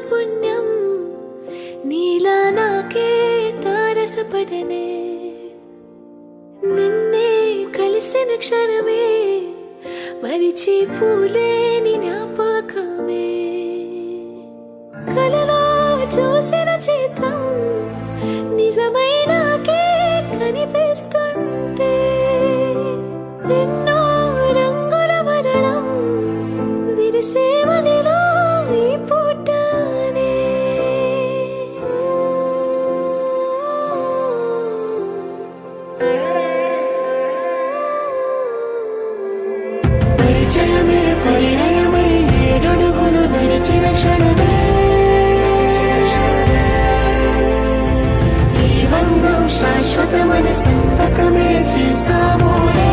పుణ్యం నీలా నాకే తారసపడనే నిన్నే కలిసిన క్షణమే మరిచి పూలేని జ్ఞాపకమే కలలో చూసిన చిత్రం నిజమైనాకే కనిపిస్తుంటే ఎన్నో రంగుల వరణం విరిసేవనిలో ఈ పూటనే పరిచయమే పరిణయమై ఏడడుగులు నడిచిన క్షణమే ఈ బంధం శాశ్వతమైన సంతకమే చేసామోలే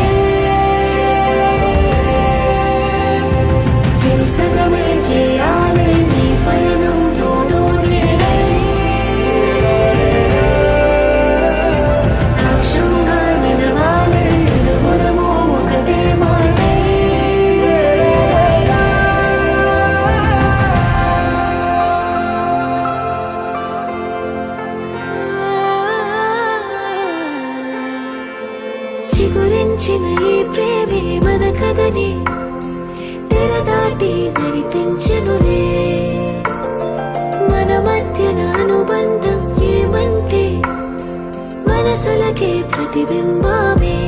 చిరుసగమే చేయాలి నీ పయనం తోడు నీడై సాక్ష్యంగా నిలవాలి ఇరువురము ఒకటే మాటే చిగురించిన ఈ ప్రేమే మన కథని తెరదాటి నడిపించనులే మన మధ్యన అనుబంధం ఏమంటే మనసులకే ప్రతిబింబమే